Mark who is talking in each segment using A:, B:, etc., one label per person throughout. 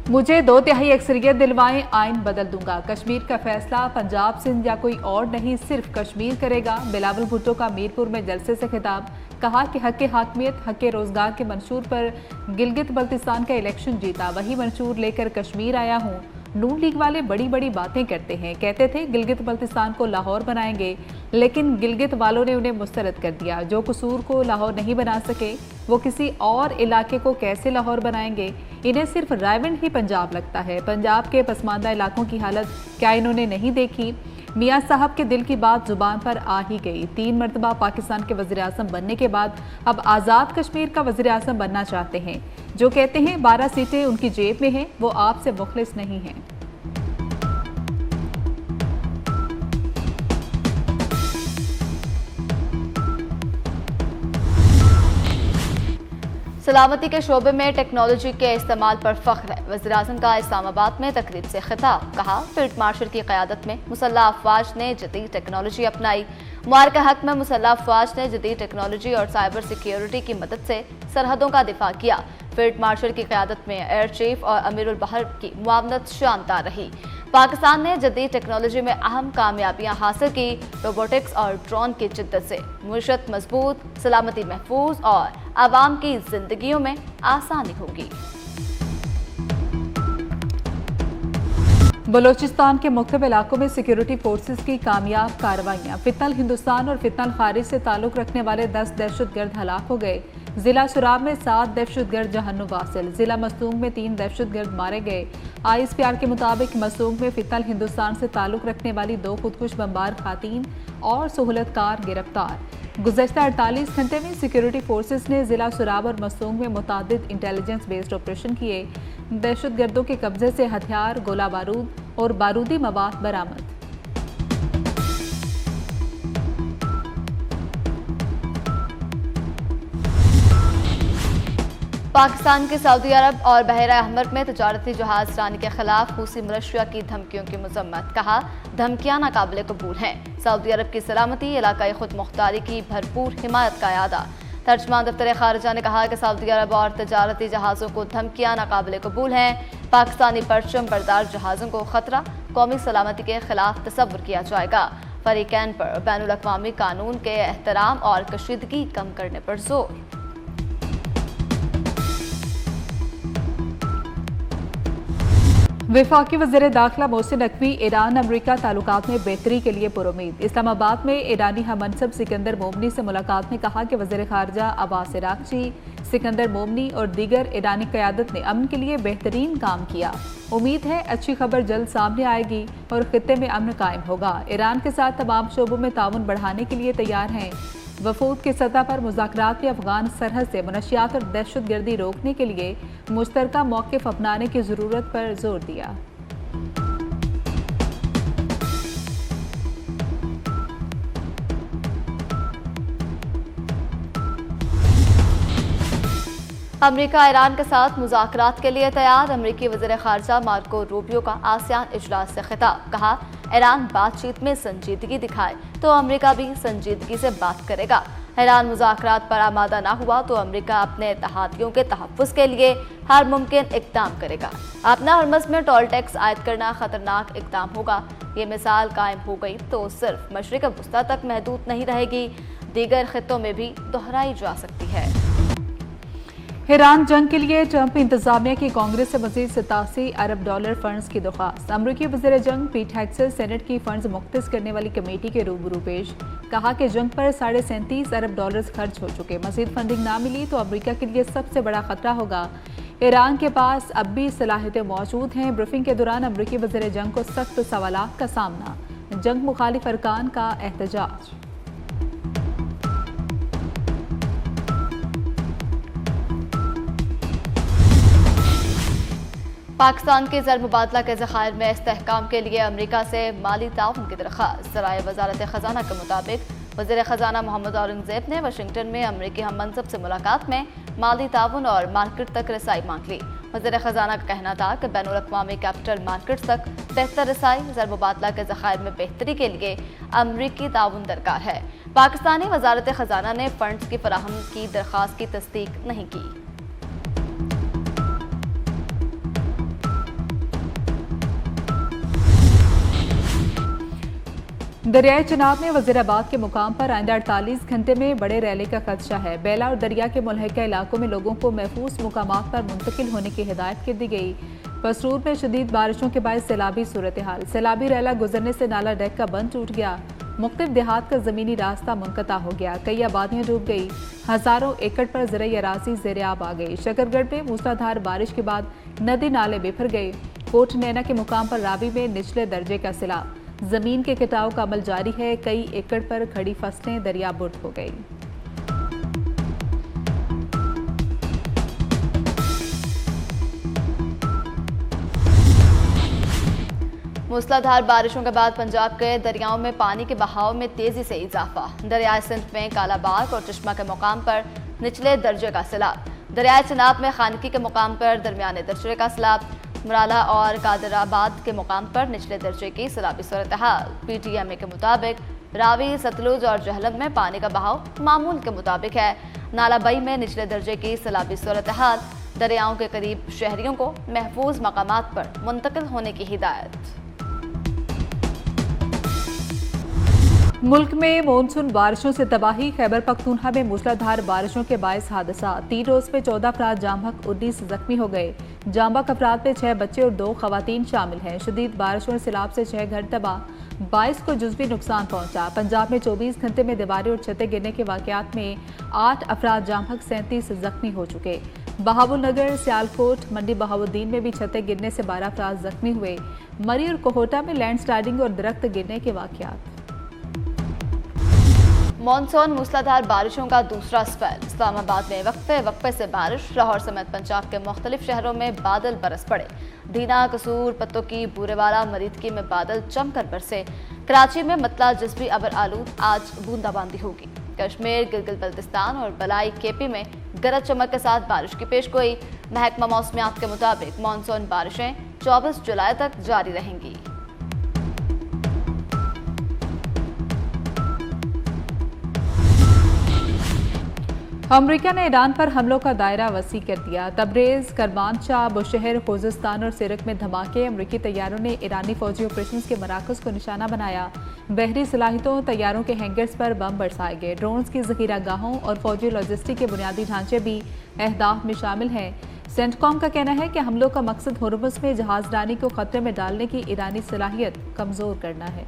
A: मुझे 2/3 अक्सरियत दिलवाएं, आइन बदल दूंगा। कश्मीर का फैसला पंजाब, सिंध या कोई और नहीं, सिर्फ कश्मीर करेगा। बिलावल भुट्टो का मीरपुर में जलसे से खिताब। कहा कि हक हाकमियत, हक रोजगार के मंशूर पर गिलगित बल्तिस्तान का इलेक्शन जीता, वही मंशूर लेकर कश्मीर आया हूँ। नून लीग वाले बड़ी बड़ी बातें करते हैं, कहते थे गिलगित बल्तिस्तान को लाहौर बनाएंगे, लेकिन गिलगित वालों ने उन्हें मुस्तरद कर दिया। जो कसूर को लाहौर नहीं बना सके वो किसी और इलाके को कैसे लाहौर बनाएंगे। इन्हें सिर्फ रायवंड ही पंजाब लगता है। पंजाब के पसमानदा इलाकों की हालत क्या इन्होंने नहीं देखी। मियाँ साहब के दिल की बात जुबान पर आ ही गई। 3 मरतबा पाकिस्तान के वज़ीर आज़म बनने के बाद अब आज़ाद कश्मीर का वज़ीर आज़म बनना चाहते हैं। जो कहते हैं 12 सीटें उनकी जेब में हैं, वो आपसे मुखलिस नहीं हैं।
B: सलामती के शोबे में टेक्नोलॉजी के इस्तेमाल पर फख्र है। वज़ीर-ए-आज़म का इस्लामाबाद में तकरीब से खिताब। कहा फील्ड मार्शल की क़यादत में मुसल्लह अफ़वाज ने जदीद टेक्नोलॉजी अपनाई। मुआरका हक में मुसल्लह अफ़वाज ने जदीद टेक्नोलॉजी और साइबर सिक्योरिटी की मदद से सरहदों का दिफा किया। फील्ड मार्शल की क़यादत में एयर चीफ और अमीरुल बहर की मुआवनत शानदार रही। पाकिस्तान ने जदीद टेक्नोलॉजी में अहम कामयाबियां हासिल की। रोबोटिक्स और ड्रोन की जिद्दत से मुईशत मजबूत, सलामती महफूज और आवाम की जिंदगियों में आसानी होगी।
A: बलोचिस्तान के मुख्तलिफ इलाकों में सिक्योरिटी फोर्सेस की कामयाब कार्रवाइयाँ। फितनल हिंदुस्तान और फितनल खारिज से ताल्लुक रखने वाले 10 दहशतगर्द हलाक हो गए। जिला सुराब में 7 दहशतगर्द जहन्नुम वासिल। जिला मसूंग में 3 दहशतगर्द मारे गए। ISPR के मुताबिक मसूंग में फितनल हिंदुस्तान से ताल्लुक रखने वाली 2 खुदकुश बमबार खातीन और सहूलतकार गिरफ्तार। गुज़श्ता 48 घंटे में सिक्योरिटी फोर्सेस ने जिला सुराब और मसूंग में मुतादिद इंटेलिजेंस बेस्ड ऑपरेशन किए। दहशतगर्दों के कब्जे से हथियार, गोला बारूद और बारूदी मवाद बरामद।
B: पाकिस्तान के सऊदी अरब और बहरा अहमर में तजारती जहाज रानी के खिलाफ रूसी मिलिशिया की धमकियों की मजम्मत। कहा धमकियां नाकाबिले कबूल हैं। सऊदी अरब की सलामती, इलाकाई खुद मुख्तारी की भरपूर हिमायत का यादा। तर्जमान दफ्तर खारिजा ने कहा कि सऊदी अरब और तजारती जहाज़ों को धमकियां नाकाबिले कबूल हैं। पाकिस्तानी परचम बरदार जहाज़ों को खतरा कौमी सलामती के खिलाफ तस्वुर किया जाएगा। फरीकैन पर बैनुल अक़वामी कानून के एहतराम और कशीदगी कम करने पर जोर।
A: वफाकी वज़ीर दाखिला मोहसिन नकवी ईरान अमरीका ताल्लुकात में बेहतरी के लिए पुरुमीद। इस्लामाबाद में ईरानी हममनसब सिकंदर मोमनी से मुलाकात में कहा कि वज़ीर ख़ारिजा अब्बास अराग़ची, सिकंदर मोमनी और दीगर ईरानी क़यादत ने अमन के लिए बेहतरीन काम किया। उम्मीद है अच्छी खबर जल्द सामने आएगी और खित्ते में अमन कायम होगा। ईरान के साथ तमाम शोबों में ताउन बढ़ाने के लिए तैयार हैं। वफूद की सतह पर मुज़ाकरात में अफगान सरहद से मनशियात और दहशतगर्दी रोकने के लिए मुश्तरका मौक़िफ़ अपनाने की ज़रूरत पर जोर दिया।
B: अमरीका ईरान के साथ मुज़ाकरात के लिए तैयार। अमरीकी वज़ीर ख़ारिजा मार्को रूबियो का आसियान इजलास से खिताब। कहा ईरान बातचीत में संजीदगी दिखाए तो अमरीका भी संजीदगी से बात करेगा। ईरान मुज़ाकरात पर आमादा ना हुआ तो अमरीका अपने इत्तेहादियों के तहफ़्फ़ुज़ के लिए हर मुमकिन इक़दाम करेगा। अपना हरमज़ में टोल टैक्स आयद करना ख़तरनाक इक़दाम होगा। ये मिसाल कायम हो गई तो सिर्फ मशरिक़ वस्ता तक महदूद नहीं रहेगी, दीगर खित्तों में भी दोहराई जा सकती है।
A: ईरान जंग के लिए ट्रंप इंतजामिया की कांग्रेस से मज़ीद $87 अरब फंड्स की दरख्वास्त। अमरीकी वज़ीर जंग पीट हेग्सेल सेनेट की फंड्स मुख्तस करने वाली कमेटी के रूबरू पेश। कहा कि जंग पर $37 अरब खर्च हो चुके, मज़ीद फंडिंग ना मिली तो अमरीका के लिए सबसे बड़ा खतरा होगा। ईरान के पास अब भी सलाहियतें मौजूद हैं। ब्रीफिंग के दौरान अमरीकी वज़ीर जंग को सख्त सवालात का सामना। जंग मुखालिफ अरकान का एहतजाज।
B: पाकिस्तान के ज़र मुबादला के ज़खायर में इस्तेहकाम के लिए अमरीका से माली ताउन की दरख्वास्त। ज़राए वज़ारत ख़ज़ाना के मुताबिक वज़ीर ख़ज़ाना मोहम्मद औरंगज़ेब ने वाशिंगटन में अमरीकी हममनसब से मुलाकात में माली ताउन और मार्केट तक रसाई मांग ली। वज़ीर ख़ज़ाना का कहना था कि बैनुल अक़वामी कैपिटल मार्केट्स तक बेहतर रसाई, ज़र मुबादला के ज़खायर में बेहतरी के लिए अमरीकी ताउन दरकार है। पाकिस्तानी वज़ारत ख़ज़ाना ने फ़ंड्स की फराहम की दरख्वास्त की तस्दीक नहीं की।
A: दरियाई चनाब में वजीराबाद के मुकाम पर आइंदा 48 घंटे में बड़े रैली का खदशा है। बेला और दरिया के मुल्हिका इलाकों में लोगों को महफूज मुकामात पर मुंतकिल होने की हिदायत कर दी गई। पसरूर में शदीद बारिशों के बाद सैलाबी सूरत हाल, सैलाबी रैला गुजरने से नाला डेक का बंद टूट गया। मुख्तलिफ देहात का जमीनी रास्ता मुनक़ता हो गया, कई आबादियां डूब गई, हजारों एकड़ पर ज़राई अराज़ी ज़ेर-ए-आब आ गई। शकरगढ़ में मूसलाधार बारिश के बाद नदी नाले बिफर गए। कोट नैना के मुकाम पर रावी में निचले दर्जे का सैलाब, जमीन के कटाव का अमल जारी है, कई एकड़ पर खड़ी फसलें दरियाबुर्द हो गई।
B: मूसलाधार बारिशों के बाद पंजाब के दरियाओं में पानी के बहाव में तेजी से इजाफा। दरियाए सिंध में कालाबाग और चश्मा के मुकाम पर निचले दर्जे का सैलाब। दरियाए चनाब में खानकी के मुकाम पर दरमियाने दर्जे का सैलाब। मुराला और कादराबाद के मुकाम पर निचले दर्जे की सैलाबी सूरत हाल। PTMA के मुताबिक रावी, सतलुज और जहलम में पानी का बहाव मामूल के मुताबिक है। नालाबई में निचले दर्जे की सैलाबी सूरत हाल। दरियाओं के करीब शहरियों को महफूज मकामात पर मुंतकिल होने की हिदायत।
A: मुल्क में मानसून बारिशों से तबाही। खैबर पख्तूनख्वा में मूसलाधार बारिशों के बायस हादसा। 3 रोज में 14 अफराद जाम बहक, 19 जख्मी हो गए। जाम बहक अफराद में 6 बच्चे और 2 खवातीन शामिल हैं। शदीद बारिशों और सैलाब से 6 घर तबाह, 22 को जुज़वी नुकसान पहुंचा। पंजाब में 24 घंटे में दीवारें और छतें गिरने के वाकयात में 8 अफराद जाम बहक, 37 जख्मी हो चुके। बहावुलनगर, सियालकोट, मंडी बहाउद्दीन में भी छतें गिरने से 12 अफराद जख्मी हुए। मरी और कोहोटा में लैंड स्लाइडिंग और दरख्त गिरने के वाकयात।
B: मॉनसून मूसलाधार बारिशों का दूसरा स्पेल। इस्लामाबाद में वक्फे वक्फे से बारिश। लाहौर समेत पंजाब के मुख्तलिफ शहरों में बादल बरस पड़े। ढीना, कसूर, पत्तोकी, बूरेवाला, मरीदकी में बादल जमकर बरसे। कराची में मतला जज्बी अबर आलूद, आज बूंदाबांदी होगी। कश्मीर, गिलगित बल्तिस्तान और बलाई KP में गरज चमक के साथ बारिश की पेशगोई। महकमा मौसमियात के मुताबिक मानसून बारिशें 24 जुलाई तक जारी रहेंगी।
A: अमरीका ने ईरान पर हमलों का दायरा वसी कर दिया। तबरेज़, करमानशाह, बुशहर, खोजिस्तान और सिरक में धमाके। अमरीकी तैयारों ने ईरानी फौजी ऑपरेशन के मराकज़ को निशाना बनाया। बहरी सलाहियतों, तैयारों के हैंगर्स पर बम बरसाए गए। ड्रोन्स की ज़ख़ीरागाहों और फौजी लॉजिस्टिक के बुनियादी ढांचे भी अहदाफ में शामिल हैं। सेंटकॉम का कहना है कि हमलों का मकसद हुर्मुज़ में जहाज़रानी को खतरे में डालने की ईरानी सलाहियत कमज़ोर करना है।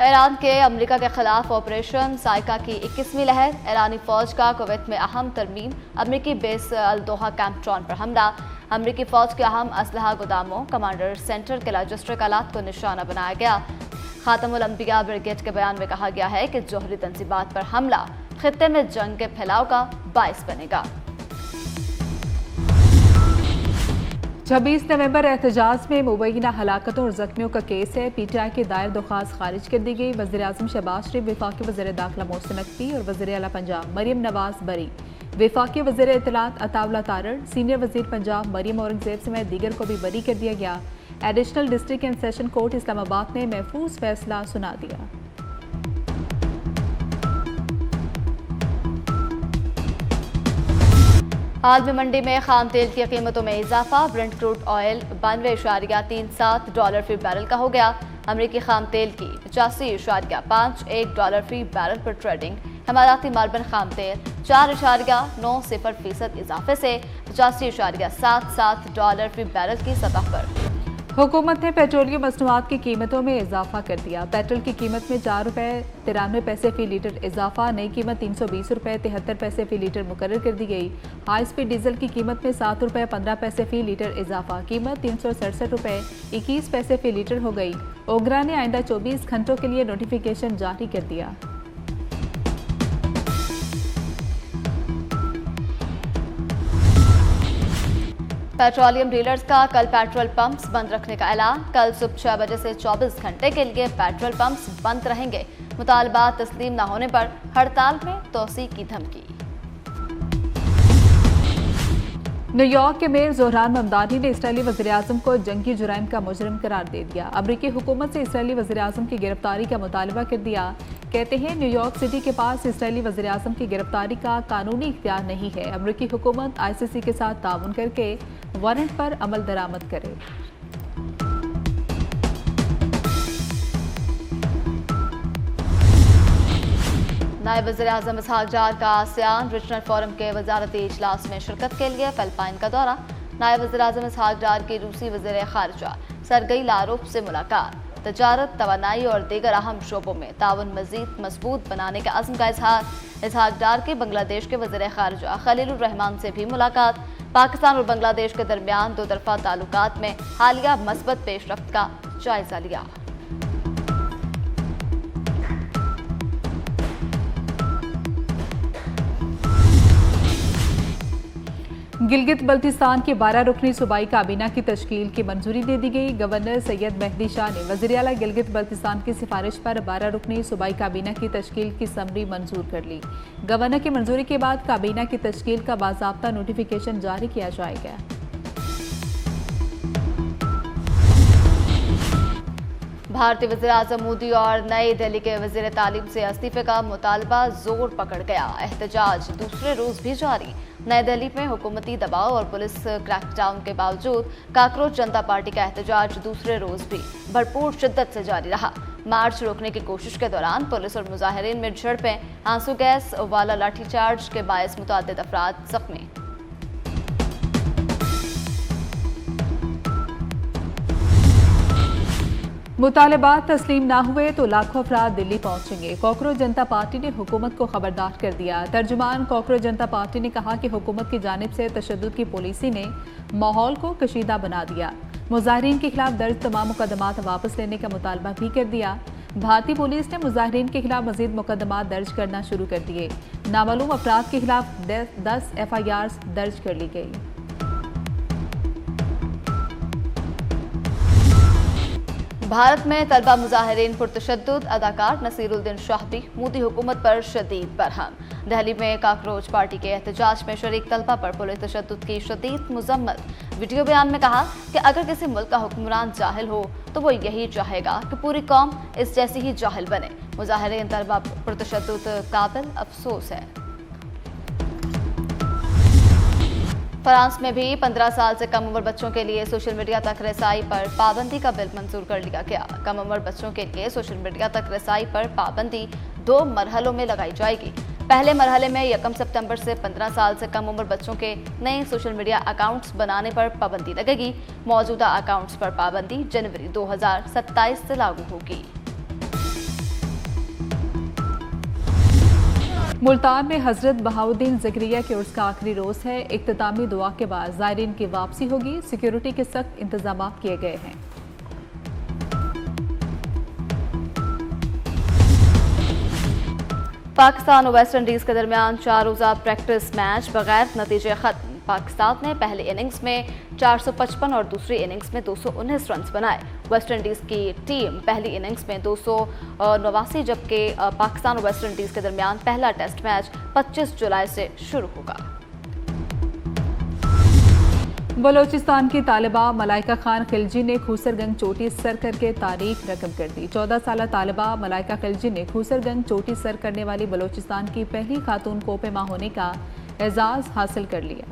B: ईरान के अमेरिका के खिलाफ ऑपरेशन साइका की 21वीं लहर। ईरानी फौज का कुवैत में अहम तरमीम। अमेरिकी बेस अल-दोहा कैंपट्रॉन पर हमला। अमेरिकी फौज के अहम असलहा गोदामों, कमांडर सेंटर के लॉजिस्टिक आलात को निशाना बनाया गया। खातमुल अंबिया ब्रिगेड के बयान में कहा गया है कि जोहरी तंजीबात पर हमला खित्ते में जंग के फैलाव का बायस बनेगा।
A: 26 नवंबर एहतजाज में मुबैना हलाकतों और जख्मियों का केस है। PTI की दायर दरख्वास्त खारिज कर दी गई। वज़ीर-ए-आज़म शहबाज शरीफ, वफाकी वज़ीर दाखिला मोहसिन नकवी और वज़ीर आला पंजाब मरियम नवाज बरी। वफाकी वज़ीर इत्तलात अताउल्लाह तारड़, सीनियर वज़ीर पंजाब मरियम औरंगज़ेब समेत दीगर को भी बरी कर दिया गया। Additional district and session court Islamabad ने महफूज फैसला सुना दिया।
B: हाल में मंडी में खाम तेल की कीमतों में इजाफा। ब्रेंट क्रूड ऑयल 92.37 डॉलर फी बैरल का हो गया। अमरीकी खाम तेल की 85.51 डॉलर फी बैरल पर ट्रेडिंग। इमाराती मार्बन खाम तेल 4.90% इजाफे से 85.77 डॉलर फी बैरल की सतह पर।
A: हुकूमत ने पेट्रोलियम मसनूआत की कीमतों में इजाफा कर दिया। पेट्रोल की कीमत में 4 रुपये 93 पैसे फी लीटर इजाफा। नई कीमत 320 रुपये 73 पैसे फी लीटर मुकर्रर कर दी गई। हाई स्पीड डीजल की कीमत में 7 रुपये 15 पैसे फी लीटर इजाफा। कीमत 367 रुपये 21 पैसे फी लीटर हो गई। ओगरा ने आइंदा 24 घंटों के लिए नोटिफिकेशन जारी कर दिया।
B: पेट्रोलियम डीलर्स का कल पेट्रोल पंप्स बंद रखने का ऐलान। कल सुबह 6 बजे से 24 घंटे के लिए पेट्रोल पंप्स बंद रहेंगे। मुतालबात तस्लीम न होने पर हड़ताल में तोसी की धमकी।
A: न्यूयॉर्क के मेयर जोहरान ममदानी ने इसराइली वज़ीर-ए-आज़म को जंगी जुराइम का मुजरिम करार दे दिया। अमरीकी हुकूमत से इसराइली वज़ीर-ए-आज़म की गिरफ्तारी का मुतालबा कर दिया। कहते हैं न्यूयॉर्क सिटी के पास इसराइली वज़ीर-ए-आज़म की गिरफ्तारी का कानूनी इख्तियार नहीं है। अमरीकी हुकूमत ICC के साथ ताउन करके वारंट पर अमल दरामद करे।
B: नायब वज़ीर-ए-आज़म इसहाक डार का आसियान रीजनल फोरम के वजारती इजलास में शिरकत के लिए फिलिपाइन का दौरा। नायब वज़ीर-ए-आज़म इसहाक डार की रूसी वज़ीर ख़ारिजा सरगई लारोव से मुलाकात। तजारत, तवानाई और दीगर अहम शोबों में ताउन मज़ीद मजबूत बनाने का अज़्म का इजहार। इसहाक डार के बांग्लादेश के वज़ीर ख़ारिजा खलीलुर रहमान से भी मुलाकात। पाकिस्तान और बांग्लादेश के दरमियान दो तरफ़ा ताल्लुकात में हालिया मस्बत पेशरफ्त का जायजा लिया।
A: गिलगित बल्तिस्तान की 12 रुकनी सूबाई काबीना की तश्कील की मंजूरी दे दी गई। गवर्नर सैयद मेहदी शाह ने वज़ीर आला गिलगित बल्तिस्तान की सिफारिश पर 12 रुकनी सूबाई काबीना की तश्कील की समरी मंजूर कर ली। गवर्नर की मंजूरी के बाद काबीना की तश्कील का बाज़ाब्ता नोटिफिकेशन जारी किया जाएगा।
B: भारतीय वज़ीर-ए-आज़म मोदी और नई दिल्ली के वज़ीर तालीम से इस्तीफे का मुतालबा जोर पकड़ गया। एहतजाज दूसरे रोज भी जारी। नई दिल्ली में हुकूमती दबाव और पुलिस क्रैकडाउन के बावजूद काकरोच जनता पार्टी का एहतजाज दूसरे रोज भी भरपूर शिद्दत से जारी रहा। मार्च रोकने की कोशिश के दौरान पुलिस और मुजाहिरीन में झड़पें, आंसू गैस वाला लाठीचार्ज के बायस मुतअद्दिद अफराद जख्मी।
A: मुतालबात तस्लीम ना हुए तो लाखों अफराद दिल्ली पहुंचेंगे। कॉकरोच जनता पार्टी ने हुकूमत को खबरदार कर दिया। तर्जुमान कॉकरोच जनता पार्टी ने कहा कि हुकूमत की जानिब से तशद्दुद की पॉलिसी ने माहौल को कशीदा बना दिया। मुजाहिरीन के खिलाफ दर्ज तमाम मुकदमात वापस लेने का मुतालबा भी कर दिया। भारतीय पुलिस ने मुजाहिरीन के खिलाफ मजीद मुकदमात दर्ज करना शुरू कर दिए। नामालूम अफराद के खिलाफ 10 FIRs दर्ज कर ली गई।
B: भारत में तलबा मुजाहिरीन पुरतशद्दुद। अदाकार नसीरुद्दीन शाह भी मोदी हुकूमत पर शदीद बरहम। दिल्ली में काकरोच पार्टी के एहतजाज में शरीक तलबा पर पुलिस तशद्दुद की शदीद मजम्मत। वीडियो बयान में कहा कि अगर किसी मुल्क का हुक्मरान जाहिल हो तो वो यही चाहेगा कि पूरी कौम इस जैसी ही जाहिल बने। मुजाहिरीन तलबा पुरतशद्दुद काबिल अफसोस है। फ्रांस में भी 15 साल से कम उम्र बच्चों के लिए सोशल मीडिया तक रसाई पर पाबंदी का बिल मंजूर कर लिया गया। कम उम्र बच्चों के लिए सोशल मीडिया तक रसाई पर पाबंदी 2 मरहलों में लगाई जाएगी। पहले मरहले में 1 सितंबर से 15 साल से कम उम्र बच्चों के नए सोशल मीडिया अकाउंट्स बनाने पर पाबंदी लगेगी। मौजूदा अकाउंट्स पर पाबंदी जनवरी 2027 से लागू होगी।
A: मुल्तान में हजरत बहाउद्दीन ज़करिया के उर्स का आखिरी रोज है। इख्तितामी दुआ के बाद ज़ायरीन की वापसी होगी। सिक्योरिटी के सख्त इंतजाम किए गए हैं।
B: पाकिस्तान और वेस्ट इंडीज के दरमियान 4 रोज़ा प्रैक्टिस मैच बगैर नतीजे खत्म। पाकिस्तान ने पहले इनिंग्स में 455 और दूसरी इनिंग्स में 219 रन बनाए। वेस्ट इंडीज की टीम पहली इनिंग्स में 289, जबकि पाकिस्तान और वेस्ट इंडीज के दरमियान पहला टेस्ट मैच 25 जुलाई से शुरू होगा।
A: बलोचिस्तान की तालिबा मलाइका खान खिलजी ने खूसरगंज चोटी सर करके तारीख रकम कर दी। 14 साल तालिबा मलाइका खिलजी ने खूसरगंज चोटी सर करने वाली बलोचिस्तान की पहली खातून कोपेमा होने का एजाज हासिल कर लिया।